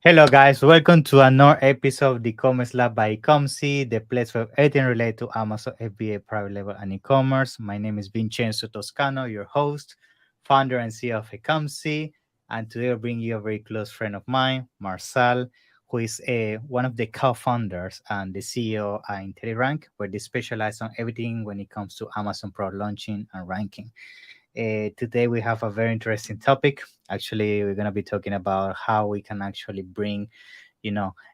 Hello, guys. Welcome to another episode of the e-commerce lab by Ecomcy, the place for everything related to Amazon FBA private label and e-commerce. My name is Vincenzo Toscano, your host, founder and CEO of Ecomcy, and today I'll bring you a very close friend of mine, Marcel, who is one of the co-founders and the CEO in Telerank, where they specialize on everything when it comes to Amazon product launching and ranking. Today we have a very interesting topic. Actually, we're going to be talking about how we can actually bring,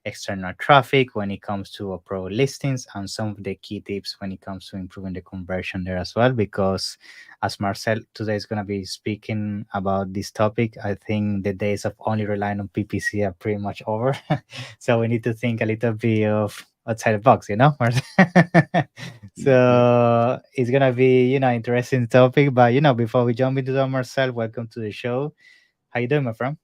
external traffic when it comes to our pro listings and some of the key tips when it comes to improving the conversion there as well. Because as Marcel today is going to be speaking about this topic, I think the days of only relying on PPC are pretty much over. So we need to think a little bit of outside the box, Marcel? Yeah, So it's gonna be, interesting topic. But before we jump into that, Marcel, welcome to the show. How you doing, my friend?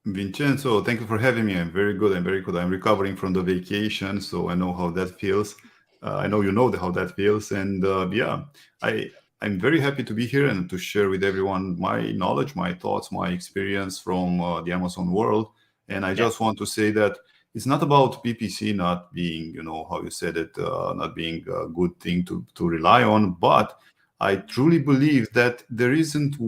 Vincenzo, thank you for having me. I'm very good. I'm very good. I'm recovering from the vacation, so I know how that feels. I know you know how that feels, and yeah, I I'm very happy to be here and to share with everyone my knowledge, my thoughts, my experience from the Amazon world. And I Yeah. just want to say that it's not about PPC not being, how you said it, not being a good thing to rely on, but I truly believe that there isn't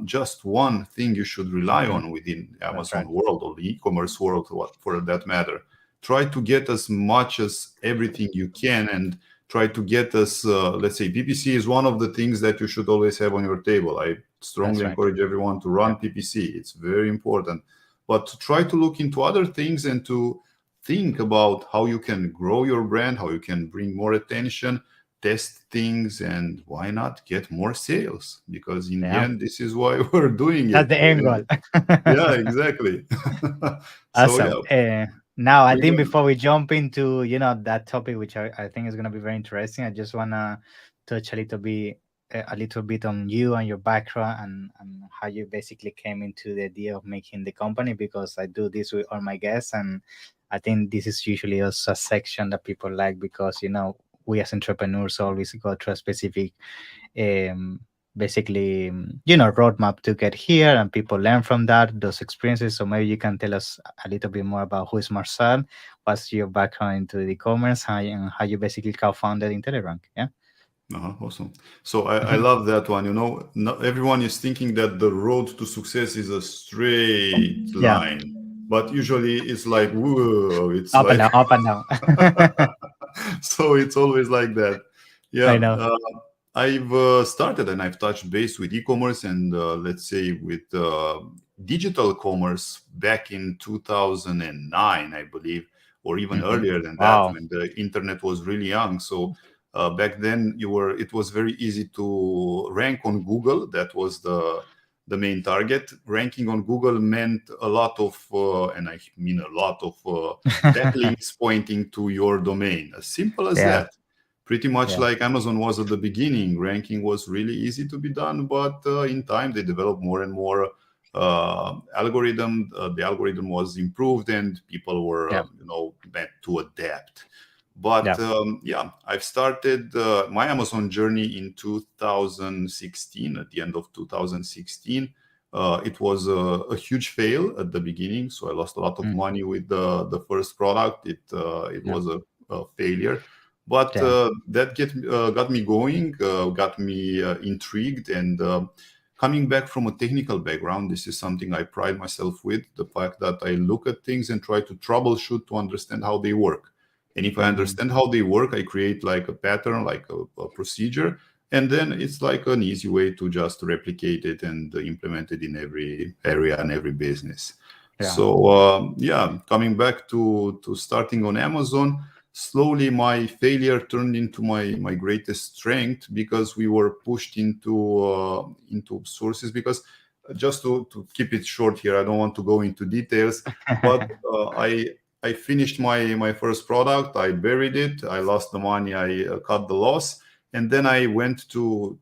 just one thing you should rely Hmm. on within That's Amazon right. world or the e-commerce world, for that matter. Try to get as much as everything you can, and try to get as, let's say, PPC is one of the things that you should always have on your table. I That's strongly right. encourage everyone to Yeah. run PPC. It's very important, but to try to look into other things and to think about how you can grow your brand, how you can bring more attention, test things, and why not get more sales, because in the Yeah. end this is why we're doing That's it. the end goal. Yeah, exactly. So Awesome. yeah, Now, I we're think going. before we jump into that topic, which I think is going to be very interesting, I just want to touch a little bit on you and your background and how you basically came into the idea of making the company. Because I do this with all my guests, and I think this is usually also a section that people like because we as entrepreneurs always go through a specific um, basically roadmap to get here, and people learn from those experiences. So maybe you can tell us a little bit more about who is Marcel, what's your background into the e-commerce, and how you basically co-founded Intelerank. Yeah. Awesome. So I love that one. Not everyone is thinking that the road to success is a straight Yeah. line, but usually it's like, whoa, it's Up and like, down, up and down. so it's always like that. I Yeah. know. I've started and I've touched base with e-commerce and, let's say, with digital commerce back in 2009, I believe, or even Hmm. earlier than that, Wow. when the internet was really young. So back then, it was very easy to rank on Google. That was the main target. Ranking on Google meant a lot of, and I mean a lot of backlinks pointing to your domain. As simple as Yeah. that. Pretty much Yeah. like Amazon was at the beginning. Ranking was really easy to be done, but in time they developed more and more algorithm. The algorithm was improved, and people were, Yeah. meant to adapt. But Yeah. yeah, I've started my Amazon journey in 2016. At the end of 2016, it was a huge fail at the beginning, so I lost a lot of Mm. money with the first product. It Yeah. was a failure, but Yeah. that got me going, got me intrigued, and coming back from a technical background, this is something I pride myself with: the fact that I look at things and try to troubleshoot to understand how they work. And if I Hmm. understand how they work, I create like a pattern, like a procedure, and then it's like an easy way to just replicate it and implement it in every area and every business. Yeah. So yeah, coming back to starting on Amazon, slowly my failure turned into my greatest strength, because we were pushed into sources. Because just to keep it short here, I don't want to go into details, but I finished my first product. I buried it. I lost the money. I cut the loss, and then I went to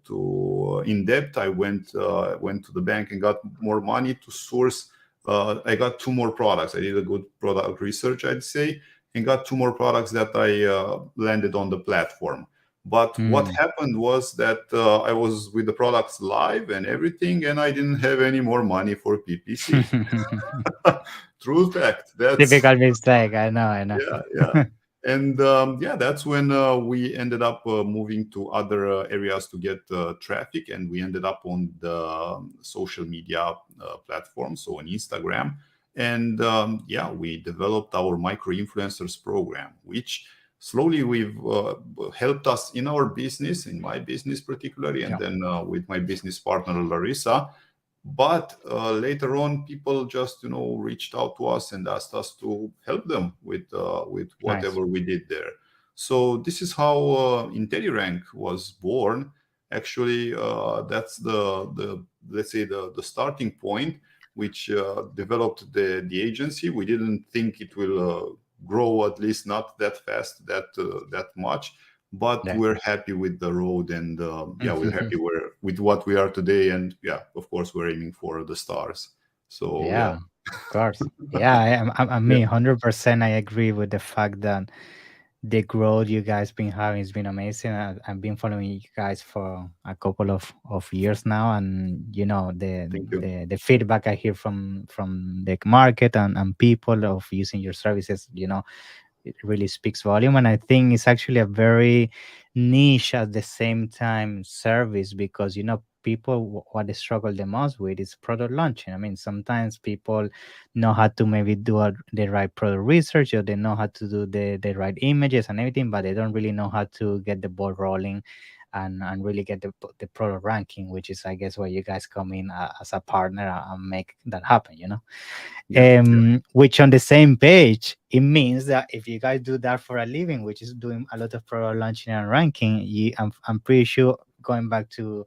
in debt. I went to the bank and got more money to source. I got two more products. I did a good product research, I'd say, and got two more products that I landed on the platform. But what Mm. happened was that I was with the products live and everything, and I didn't have any more money for PPC. True fact. That's Typical mistake. I know. I know. yeah, yeah. And yeah, that's when we ended up moving to other areas to get traffic, and we ended up on the social media platform, so on Instagram. And yeah, we developed our micro influencers program, which slowly we've helped us in our business, in my business particularly, and Yeah. then with my business partner Larissa. But later on, people just reached out to us and asked us to help them with Nice. whatever we did there. So this is how IntelliRank was born. Actually, that's the let's say the starting point, which developed the agency. We didn't think it will grow, at least not that fast, that much, but Yeah. we're happy with the road, and yeah, we're happy with what we are today, and yeah, of course we're aiming for the stars. So yeah. Yeah, of course. Yeah, I Yeah, mean, 100% I agree with the fact that the growth you guys been having has been amazing. I've been following you guys for a couple of years now, and the thank you. the feedback I hear from the market and people of using your services, it really speaks volume. And I think it's actually a very niche at the same time service, because people, what they struggle the most with is product launching. I mean, sometimes people know how to maybe do the right product research, or they know how to do the right images and everything, but they don't really know how to get the ball rolling and really get the product ranking, which is, I guess, where you guys come in as a partner and make that happen. Yeah, yeah, Which on the same page, it means that if you guys do that for a living, which is doing a lot of product launching and ranking, I'm pretty sure, going back to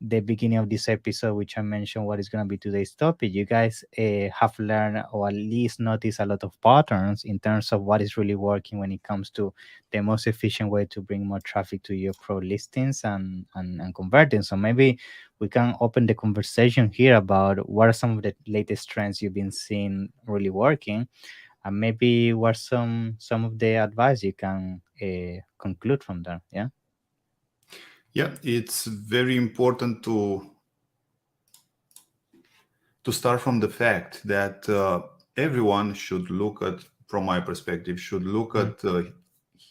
the beginning of this episode, which I mentioned what is going to be today's topic, you guys have learned, or at least noticed, a lot of patterns in terms of what is really working when it comes to the most efficient way to bring more traffic to your pro listings and converting. So maybe we can open the conversation here about what are some of the latest trends you've been seeing really working, and maybe what some of the advice you can conclude from there. Yeah. yeah. It's very important to start from the fact that everyone should look at, from my perspective, should look Mm. at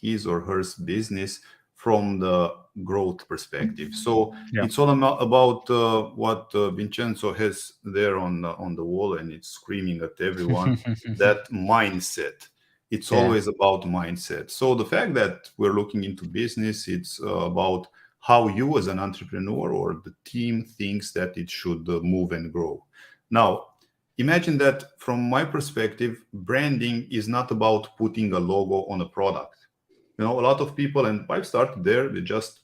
his or her business from the growth perspective. So Yeah. it's all about what Vincenzo has there on the wall, and it's screaming at everyone, that mindset. It's Yeah. always about mindset. So the fact that we're looking into business, it's about how you as an entrepreneur or the team thinks that it should move and grow. Now, imagine that from my perspective, branding is not about putting a logo on a product. A lot of people, and I've started there, they just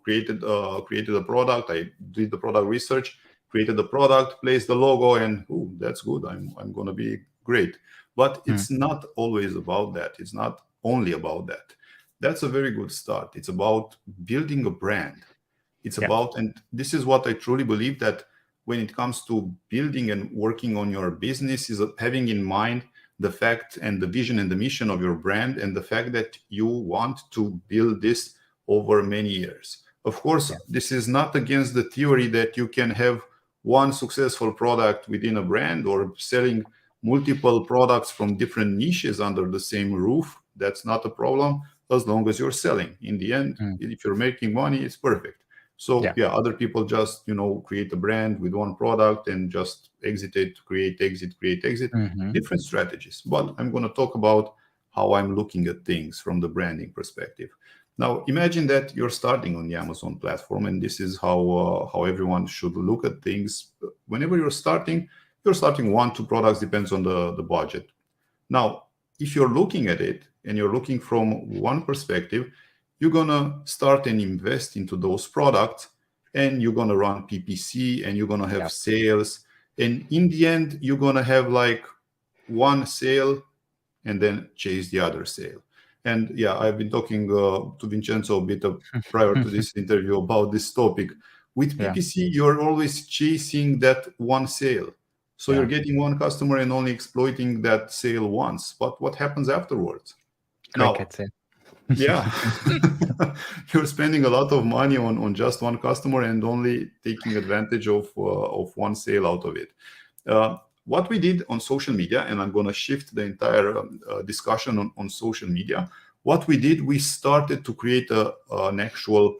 created a product. I did the product research, created the product, placed the logo, and oh, that's good. I'm gonna be great. But Mm. it's not always about that. It's not only about that. That's a very good start. It's about building a brand. It's Yeah. about, and this is what I truly believe, that when it comes to building and working on your business, is having in mind the fact and the vision and the mission of your brand, and the fact that you want to build this over many years. Of course, Yeah. this is not against the theory that you can have one successful product within a brand, or selling multiple products from different niches under the same roof. That's not a problem, as long as you're selling. In the end, Mm. if you're making money, it's perfect. So Yeah. yeah, other people just create a brand with one product and just exit it, create exit, create exit. Mm-hmm. Different strategies. But I'm going to talk about how I'm looking at things from the branding perspective. Now, imagine that you're starting on the Amazon platform, and this is how everyone should look at things. Whenever you're starting one, two products, depends on the budget. Now, if you're looking at it and you're looking from one perspective, you're going to start and invest into those products, and you're going to run PPC, and you're going to have Yeah. sales. And in the end, you're going to have like one sale and then chase the other sale. And yeah, I've been talking to Vincenzo a bit prior to this interview about this topic. With Yeah. PPC, you're always chasing that one sale. So you're Yeah. getting one customer and only exploiting that sale once. But what happens afterwards? Now, Crickets. Yeah. Yeah. You're spending a lot of money on just one customer and only taking advantage of one sale out of it. What we did on social media, and I'm going to shift the entire discussion on social media. What we did, we started to create an actual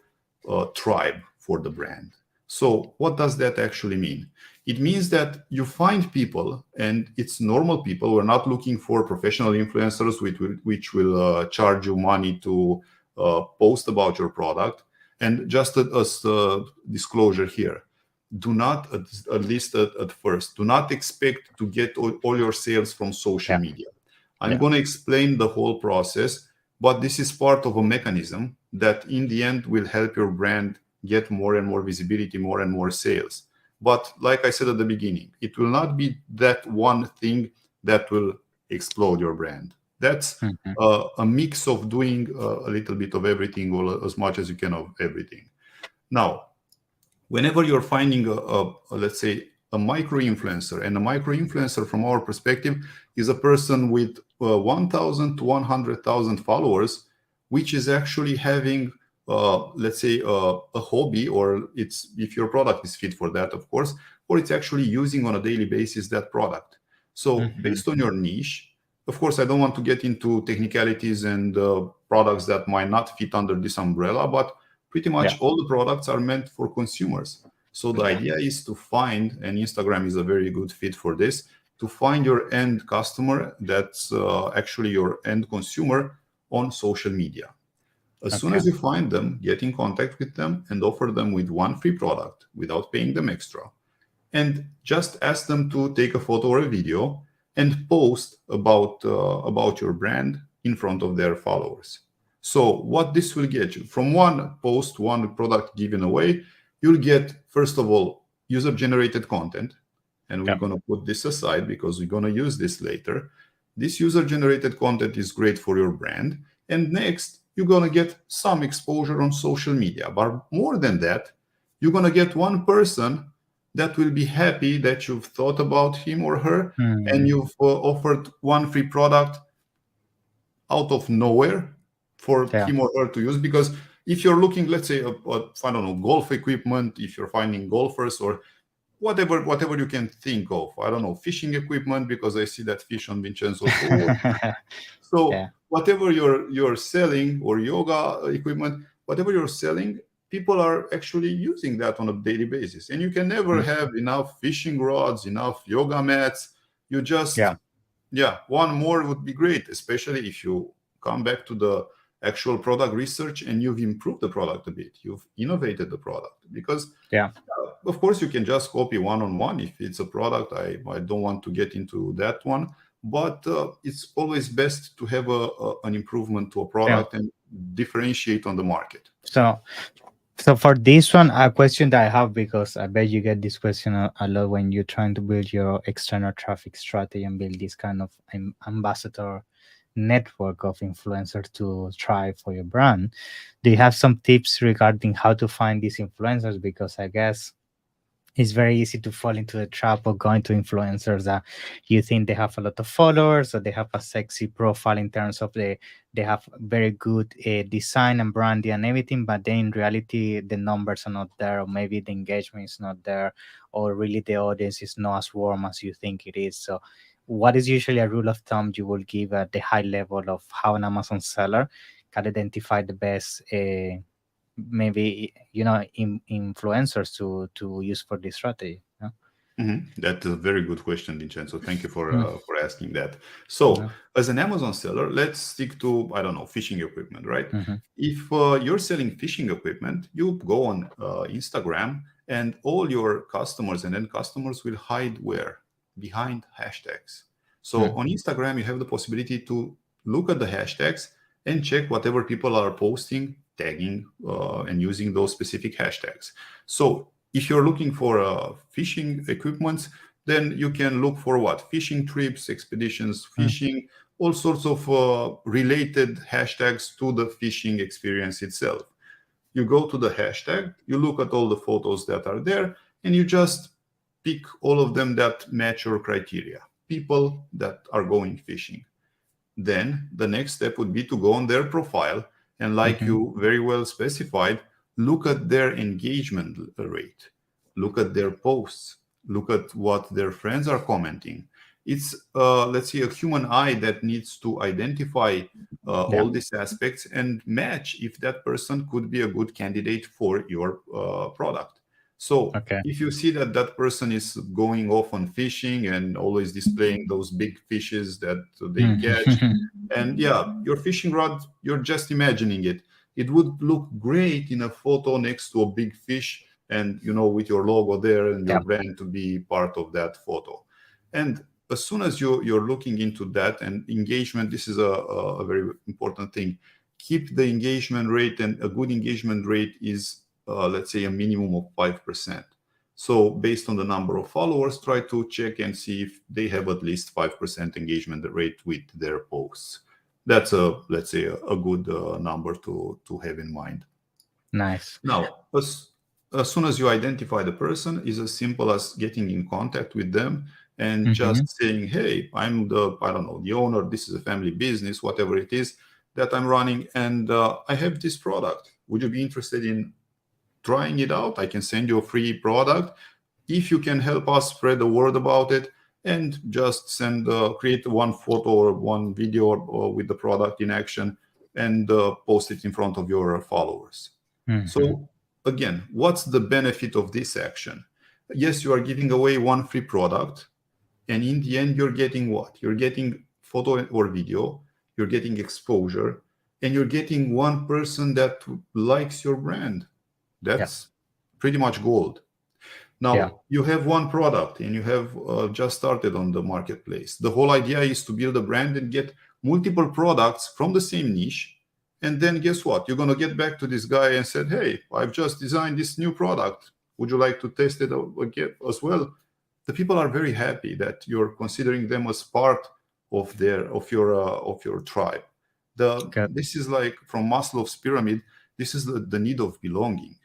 tribe for the brand. So what does that actually mean? It means that you find people, and it's normal people. We're not looking for professional influencers which will charge you money to post about your product. And just as disclosure here, do not, at least at first, do not expect to get all your sales from social Yeah. media. I'm Yeah. going to explain the whole process, but this is part of a mechanism that in the end will help your brand get more and more visibility, more and more sales. But like I said at the beginning, it will not be that one thing that will explode your brand. That's Mhm. a mix of doing a little bit of everything, or as much as you can of everything. Now, whenever you're finding let's say a micro influencer, and a micro influencer from our perspective is a person with 1,000 to 100,000 followers, which is actually having let's say a hobby, or it's, if your product is fit for that, of course, or it's actually using on a daily basis that product. So Mhm. based on your niche, of course, I don't want to get into technicalities and products that might not fit under this umbrella, but pretty Yeah. much all the products are meant for consumers. So the Yeah. idea is to find, and Instagram is a very good fit for this, to find your end customer, that's actually your end consumer, on social media. As soon Okay. as you find them, get in contact with them and offer them with one free product without paying them extra. And just ask them to take a photo or a video and post about your brand in front of their followers. So what this will get you, from one post, one product given away, you'll get, first of all, user generated content. And we're Yeah. going to put this aside because we're going to use this later. This user generated content is great for your brand. And next, you're going to get some exposure on social media. But more than that, you're going to get one person that will be happy that you've thought about him or her, and Mm. you've offered one free product out of nowhere for Yeah. him or her to use. Because if you're looking, let's say, I don't know, golf equipment, if you're finding golfers, or whatever you can think of, I don't know, fishing equipment, because I see that fish on Vincenzo's board. So Yeah. whatever you're selling, or yoga equipment, whatever you're selling, people are actually using that on a daily basis. And you can never Mm. have enough fishing rods, enough yoga mats. You just, Yeah. yeah, one more would be great, especially if you come back to the actual product research and you've improved the product a bit, you've innovated the product. Because Yeah. of course, you can just copy one-on-one if it's a product. I don't want to get into that one, but it's always best to have an improvement to a Yeah. product and differentiate on the market. So, so for this one, a question that I have, because I bet you get this question a lot when you're trying to build your external traffic strategy and build this kind of ambassador network of influencers to try for your brand. Do you have some tips regarding how to find these influencers? Because I guess it's very easy to fall into the trap of going to influencers that you think they have a lot of followers, or they have a sexy profile in terms of they have very good design and branding and everything, but then in reality the numbers are not there, or maybe the engagement is not there, or really the audience is not as warm as you think it is. So what is usually a rule of thumb you will give at the high level of how an Amazon seller can identify the best maybe influencers to use for this strategy? Yeah. That's a very good question, Vincenzo. Thank you Mm, for asking that. So, yeah. as an Amazon seller, let's stick to, I don't know, fishing equipment, right? Mhm. If you're selling fishing equipment, you go on Instagram, and all your customers and end customers will hide where? Behind hashtags. So Mm, on Instagram, you have the possibility to look at the hashtags and check whatever people are posting, tagging, and using those specific hashtags. So if you're looking for fishing equipment, then you can look for what? Fishing trips, expeditions, mm, fishing, all sorts of related hashtags to the fishing experience itself. You go to the hashtag, you look at all the photos that are there, and you just pick all of them that match your criteria. People that are going fishing. Then the next step would be to go on their profile And like Mm-hmm. you very well specified, look at their engagement rate, look at their posts, look at what their friends are commenting. It's, let's say, a human eye that needs to identify Yeah. all these aspects and match if that person could be a good candidate for your product. So Okay. if you see that that person is going off on fishing and always displaying those big fishes that they catch, Mm-hmm. and yeah, your fishing rod, you're just imagining it. It would look great in a photo next to a big fish, and with your logo there and your Yeah. brand to be part of that photo. And as soon as you're looking into that and engagement, this is a very important thing. Keep the engagement rate, and a good engagement rate is, let's say, a minimum of 5%. So based on the number of followers, try to check and see if they have at least 5% engagement rate with their posts. That's let's say, a good number to have in mind. Nice. Now, as soon as you identify the person, is as simple as getting in contact with them and Mm-hmm. just saying, "Hey, I'm I don't know, the owner. This is a family business, whatever it is that I'm running, and I have this product. Would you be interested in trying it out? I can send you a free product if you can help us spread the word about it, and just create one photo or one video with the product in action, and post it in front of your followers." Mm-hmm. So again, what's the benefit of this action? Yes, you are giving away one free product, and in the end, you're getting what? You're getting photo or video, you're getting exposure, and you're getting one person that likes your brand. Yeah. That's pretty much gold. Yeah. Now, you have one product and you have just started on the marketplace. The whole idea is to build a brand and get multiple products from the same niche. And then guess what? You're going to get back to this guy and said, "Hey, I've just designed this new product. Would you like to test it again as well?" The people are very happy that you're considering them as part of your tribe. Good. This is like from Maslow's pyramid. This is the need of belonging.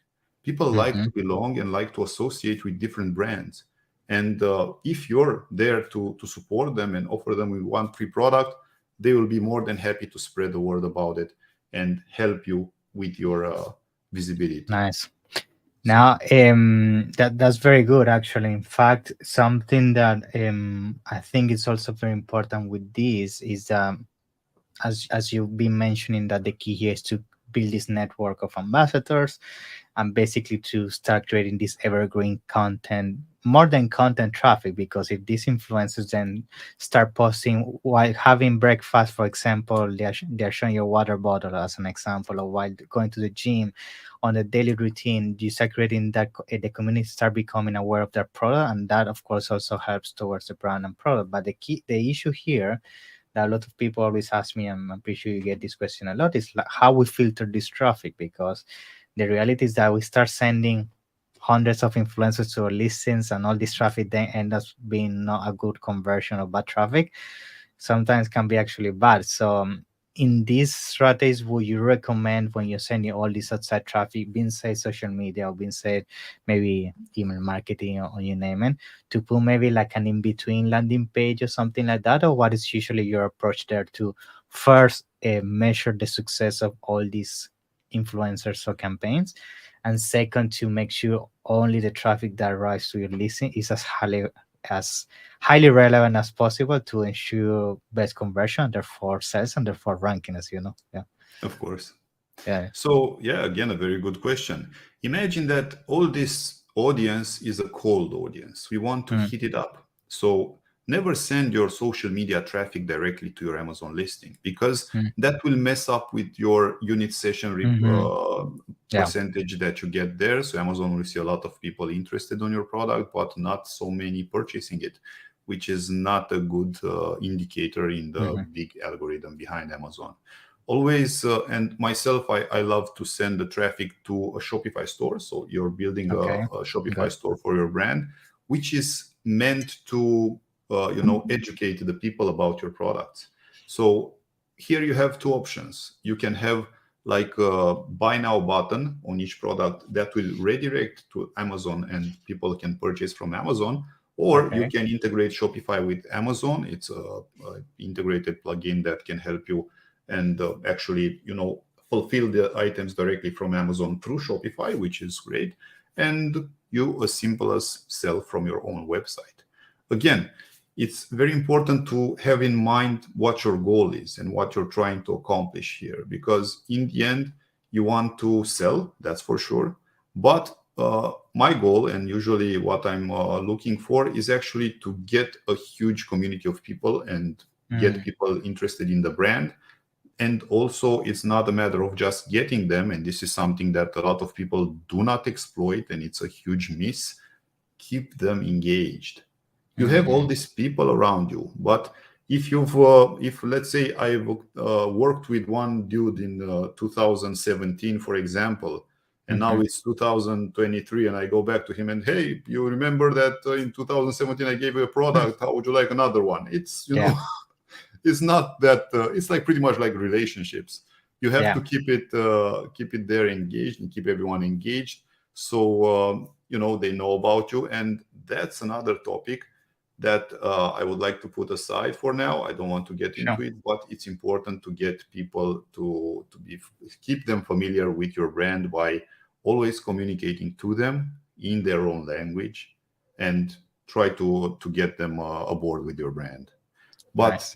People like Mm-hmm. to belong and like to associate with different brands. And if you're there to support them and offer them with one free product, they will be more than happy to spread the word about it and help you with your visibility. Nice. So, Now, that's very good actually. In fact, something that I think is also very important with this is as you've been mentioning, that the key here is to build this network of ambassadors, and basically to start creating this evergreen content, more than content traffic. Because if these influencers then start posting while having breakfast, for example, they're showing your water bottle as an example, or while going to the gym, on the daily routine, you start creating that the community start becoming aware of their product, and that of course also helps towards the brand and product. But the issue here that a lot of people always ask me, and I'm pretty sure you get this question a lot, is like how we filter this traffic. Because the reality is that we start sending hundreds of influencers to our listings, and all this traffic then ends up being not a good conversion of bad traffic. Sometimes can be actually bad. So in these strategies, would you recommend, when you're sending all this outside traffic, being said social media, or being said maybe email marketing, or you name it, to put maybe like an in-between landing page or something like that? Or what is usually your approach there to first measure the success of all these influencers or campaigns, and second, to make sure only the traffic that arrives to your listing is as highly relevant as possible to ensure best conversion, therefore sales, and therefore ranking, as you know? Yeah. of course. Yeah. So, yeah, again, a very good question. Imagine that all this audience is a cold audience. We want to Mm, heat it up. So, never send your social media traffic directly to your Amazon listing, because mm, that will mess up with your unit session mhm. Yeah. percentage that you get there. So, Amazon will see a lot of people interested on your product, but not so many purchasing it, which is not a good indicator in the Mhm. big algorithm behind Amazon. Always, and myself, I love to send the traffic to a Shopify store. So you're building Okay. a Shopify Good. store for your brand, which is meant to educate the people about your products. So here you have two options. You can have like a buy now button on each product that will redirect to Amazon, and people can purchase from Amazon. Or you Okay. can integrate Shopify with Amazon. It's a integrated plugin that can help you and actually fulfill the items directly from Amazon through Shopify, which is great. And you as simple as sell from your own website. Again, it's very important to have in mind what your goal is and what you're trying to accomplish here, because in the end, you want to sell, that's for sure. But my goal, and usually what I'm looking for, is actually to get a huge community of people and get people interested in the brand. And also, it's not a matter of just getting them. And this is something that a lot of people do not exploit, and it's a huge miss. Keep them engaged. You have all these people around you, but if let's say I've worked with one dude in 2017, for example, and now it's 2023, and I go back to him and, hey, you remember that in 2017 I gave you a product? How would you like another one? It's know, it's not that. It's like pretty much like relationships. You have to keep it there engaged and keep everyone engaged, so they know about you. And that's another topic that I would like to put aside for now. I don't want to get into it, but it's important to get people to keep them familiar with your brand by always communicating to them in their own language and try to get them aboard with your brand. But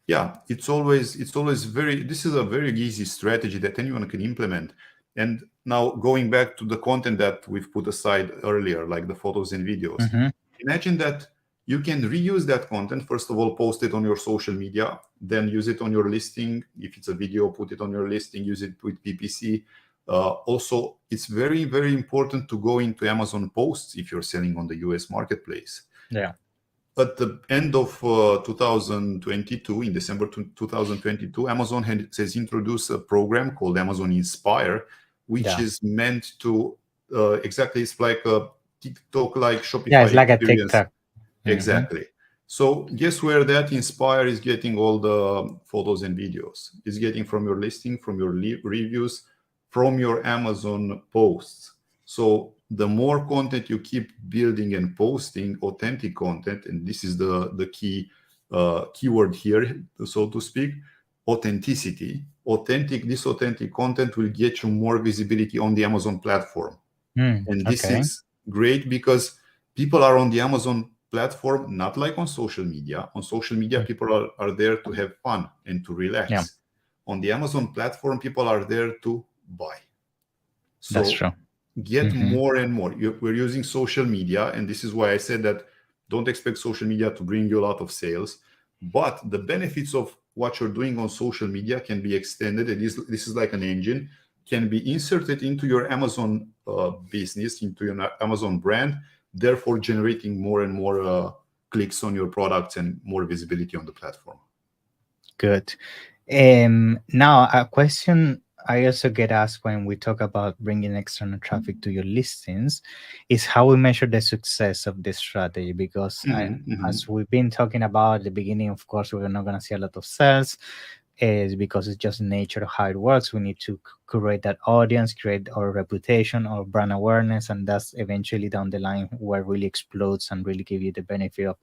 yeah, it's always this is a very easy strategy that anyone can implement. And now going back to the content that we've put aside earlier, like the photos and videos, imagine that you can reuse that content. First of all, post it on your social media, then use it on your listing. If it's a video, put it on your listing, use it with PPC. Also, it's very, very important to go into Amazon posts if you're selling on the US marketplace. Yeah. At the end of 2022, in December 2022, Amazon has introduced a program called Amazon Inspire, which is meant to exactly, it's like a TikTok-like Shopify it's like experience. a TikTok. Exactly. So guess where that Inspire is getting all the photos and videos? It's getting from your listing, from your reviews, from your Amazon posts. So the more content you keep building and posting, authentic content, and this is the key keyword here, so to speak, authenticity. This authentic content will get you more visibility on the Amazon platform. And this is great because people are on the Amazon platform, not like on social media. On social media, people are there to have fun and to relax. On the Amazon platform, people are there to buy. So that's true. Get more and more. We're using social media, and this is why I said that don't expect social media to bring you a lot of sales, but the benefits of what you're doing on social media can be extended. And this is like an engine, can be inserted into your Amazon business, into your Amazon brand, therefore generating more and more clicks on your products and more visibility on the platform. Good. Now, a question I also get asked when we talk about bringing external traffic to your listings is how we measure the success of this strategy. Because as we've been talking about at the beginning, of course, we're not going to see a lot of sales. Is because it's just nature of how it works. We need to create that audience, create our reputation or brand awareness, and that's eventually down the line where it really explodes and really give you the benefit of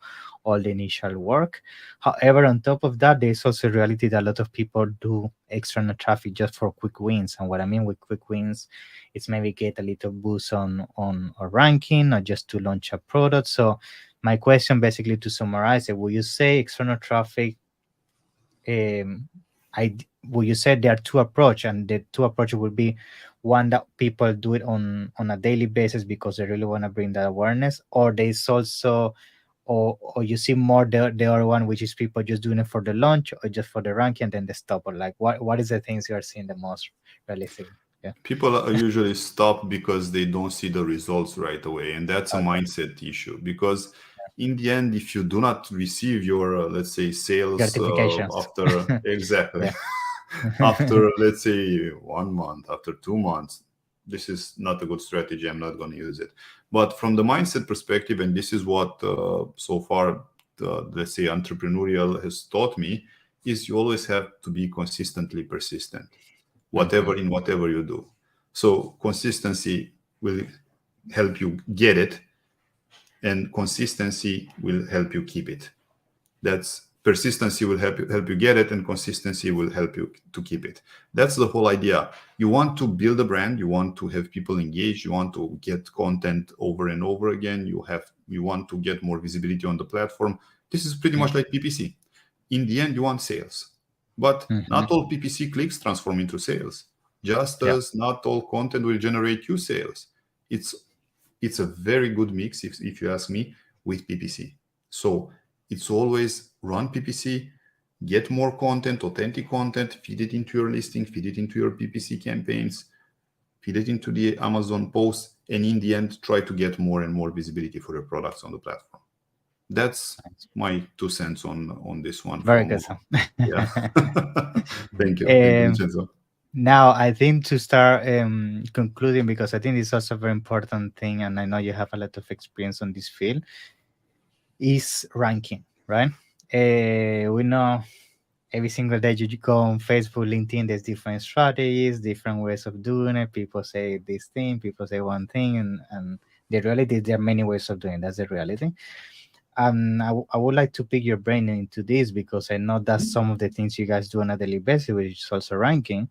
all the initial work. However, on top of that, there's also a reality that a lot of people do external traffic just for quick wins. And what I mean with quick wins, it's maybe get a little boost on a ranking or just to launch a product. So my question, basically to summarize it, will you say external traffic you said there are two approaches, and the two approaches will be one that people do it on a daily basis because they really want to bring that awareness, or there's also or you see more the other one, which is people just doing it for the launch or just for the ranking and then they stop, or like what is the things you are seeing the most realistic? People usually stop because they don't see the results right away, and that's a mindset issue. Because in the end, if you do not receive your let's say sales after after let's say 1 month, after 2 months, this is not a good strategy. I'm not going to use it. But from the mindset perspective, and this is what so far let's say entrepreneurial has taught me, is you always have to be consistently persistent, whatever you do. So consistency will help you get it, and consistency will help you keep it. That's Persistency will help you get it, and consistency will help you to keep it. That's the whole idea. You want to build a brand, you want to have people engaged, you want to get content over and over again, you want to get more visibility on the platform. This is pretty Yeah. much like PPC. In the end, you want sales, but not Mhm. all PPC clicks transform into sales. Just Yeah. as not all content will generate you sales. It's a very good mix, if you ask me, with PPC. So it's always run PPC, get more content, authentic content, feed it into your listing, feed it into your PPC campaigns, feed it into the Amazon posts, and in the end, try to get more and more visibility for your products on the platform. That's my 2 cents on this one. Very From good, Sam. Yeah. Thank you, um, Vincenzo. Now, I think to start concluding, because I think it's also a very important thing, and I know you have a lot of experience on this field, is ranking, right? We know every single day you go on Facebook, LinkedIn, there's different strategies, different ways of doing it. People say this thing, people say one thing, and the reality, there are many ways of doing it. That's the reality. I would like to pick your brain into this, because I know that's some of the things you guys do on a daily basis, which is also ranking.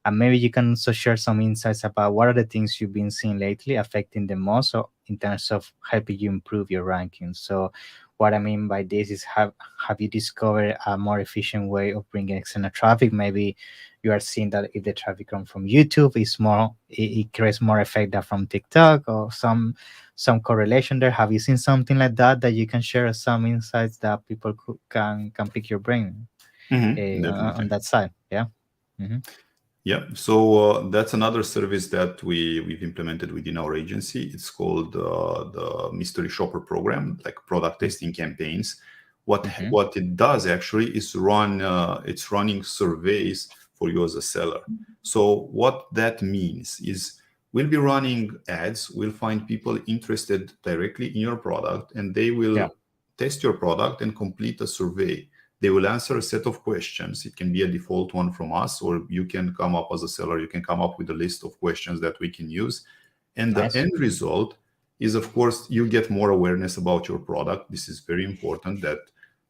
And maybe you can also share some insights about what are the things you've been seeing lately affecting the most, so in terms of helping you improve your rankings. So what I mean by this is, have you discovered a more efficient way of bringing external traffic? Maybe you are seeing that if the traffic comes from YouTube, it creates more effect than from TikTok, or some correlation there. Have you seen something like that you can share some insights that people can pick your brain on Definitely. that side? Yeah. Hmm. Yeah, so that's another service that we've implemented within our agency. It's called the Mystery Shopper program, like product testing campaigns. Hmm. What it does actually is it's running surveys for you as a seller. So what that means is, we'll be running ads. We'll find people interested directly in your product, and they Yeah. will test your product and complete a survey. They will answer a set of questions. It can be a default one from us, or you can come up as a seller, you can come up with a list of questions that we can use. And the Nice. end result is, of course, you get more awareness about your product. This is very important, that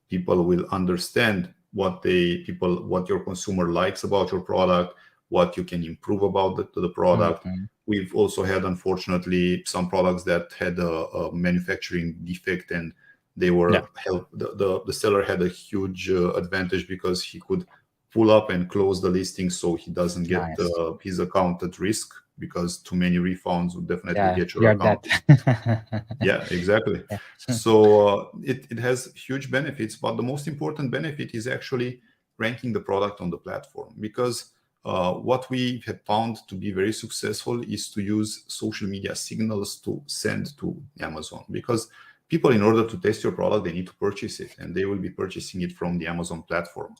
people will understand what your consumer likes about your product, what you can improve about the product. Hmm. We've also had, unfortunately, some products that had a manufacturing defect, and they Yeah. were help the seller had a huge advantage, because he could pull up and close the listing, so he doesn't get Nice. his account at risk, because too many refunds would definitely Yeah, get your you're dead. account. Yeah, exactly. Yeah. So it has huge benefits, but the most important benefit is actually ranking the product on the platform, because what we have found to be very successful is to use social media signals to send to Amazon, because people, in order to test your product, they need to purchase it, and they will be purchasing it from the Amazon platform,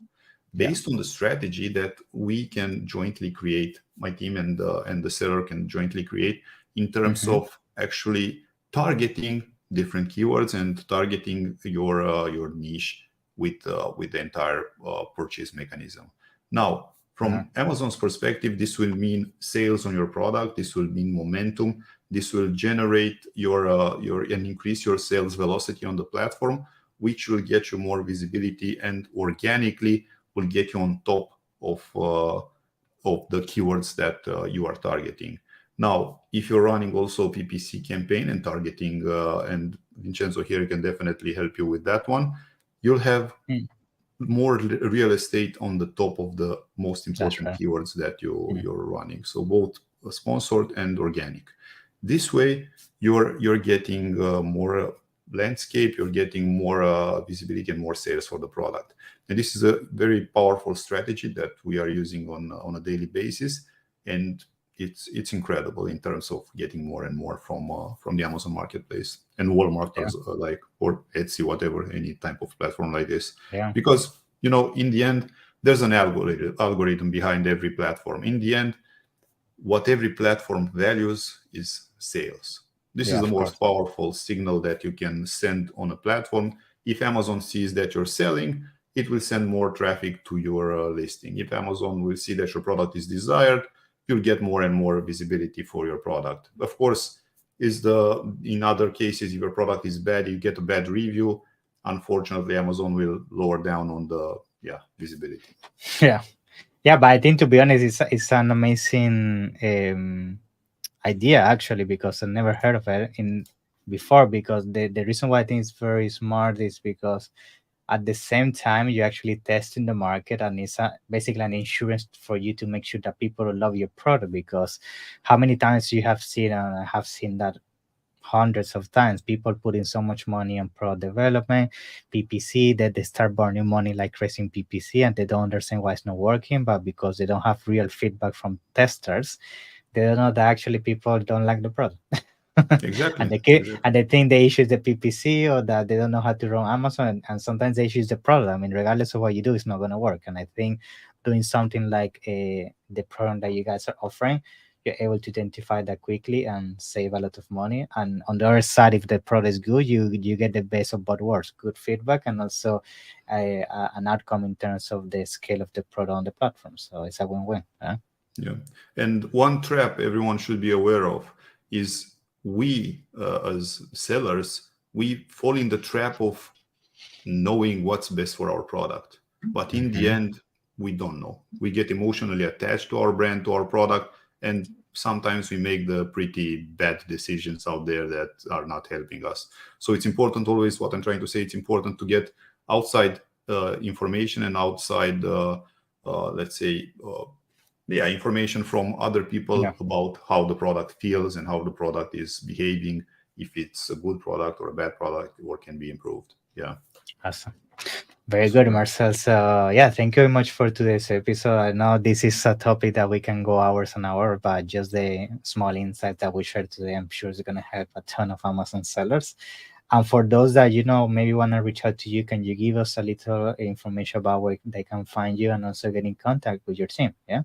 Yeah. based on the strategy that we can jointly create. My team and the seller can jointly create, in terms Hmm. of actually targeting different keywords and targeting your niche with the entire purchase mechanism. Now, Uh-huh. from Amazon's perspective, this will mean sales on your product. This will mean momentum. This will generate your and increase your sales velocity on the platform, which will get you more visibility, and organically will get you on top of the keywords that you are targeting. Now, if you're running also PPC campaign and targeting, and Vincenzo here can definitely help you with that one, you'll have Mm. more real estate on the top of the most That's important right. keywords that Mm. you're running. So both sponsored and organic. This way, you're getting more landscape, you're getting more visibility and more sales for the product. And this is a very powerful strategy that we are using on a daily basis, and it's incredible in terms of getting more and more from the Amazon marketplace and Walmart, Yeah. as like, or Etsy, whatever, any type of platform like this. Yeah. Because in the end, there's an algorithm behind every platform. In the end, what every platform values is sales. This Yeah. is the Of most course. powerful signal that you can send on a platform. If Amazon sees that you're selling, it will send more traffic to your listing. If Amazon will see that your product is desired, you'll get more and more visibility for your product. Of course, in other cases, if your product is bad, you get a bad review, unfortunately Amazon will lower down on the visibility. Yeah. Yeah, but I think, to be honest, it's an amazing idea, actually, because I never heard of it in before. Because the reason why I think it's very smart is because at the same time you're actually testing the market, and it's basically an insurance for you to make sure that people will love your product. Because how many times you have seen, and I have seen that hundreds of times, people putting so much money on product development, PPC, that they start burning money like crazy in PPC, and they don't understand why it's not working. But because they don't have real feedback from testers, they don't know that actually people don't like the product. Exactly, And they think the issue is the PPC, or that they don't know how to run Amazon, and sometimes the issue is the product. I mean, regardless of what you do, it's not going to work. And I think doing something like the program that you guys are offering, you're able to identify that quickly and save a lot of money. And on the other side, if the product is good, you get the best of both worlds: good feedback, and also an outcome in terms of the scale of the product on the platform. So it's a win-win. Huh? Yeah. And one trap everyone should be aware of is we, as sellers, we fall in the trap of knowing what's best for our product. But in the end, we don't know. We get emotionally attached to our brand, to our product, and sometimes we make the pretty bad decisions out there that are not helping us. So it's important always, what I'm trying to say, it's important to get outside information and outside, let's say, information from other people about how the product feels and how the product is behaving, if it's a good product or a bad product, or can be improved. Yeah. Awesome. Very good, Marcel. So yeah, thank you very much for today's episode. I know this is a topic that we can go hours and hours, but just the small insight that we shared today, I'm sure is going to help a ton of Amazon sellers. And for those that maybe want to reach out to you, can you give us a little information about where they can find you, and also get in contact with your team? Yeah.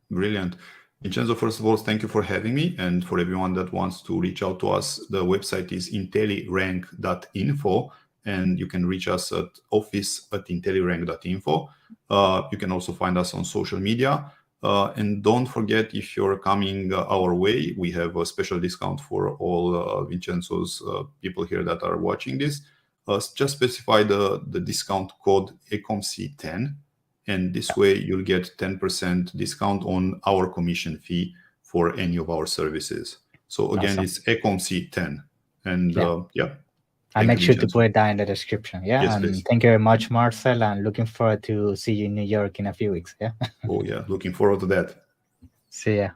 Brilliant. Vincenzo, first of all, thank you for having me. And for everyone that wants to reach out to us, the website is intellirank.info, and you can reach us at office@intellirank.info. You can also find us on social media. And don't forget, if you're coming our way, we have a special discount for all Vincenzo's people here that are watching this. Just specify the discount code Ecomcy10. And this way you'll get 10% discount on our commission fee for any of our services. So again, it's Ecomcy 10. And I'll make sure to put it down in the description. Yeah. Yes, and please. Thank you very much, Marcel. And looking forward to see you in New York in a few weeks. Yeah. Oh yeah, looking forward to that. See ya.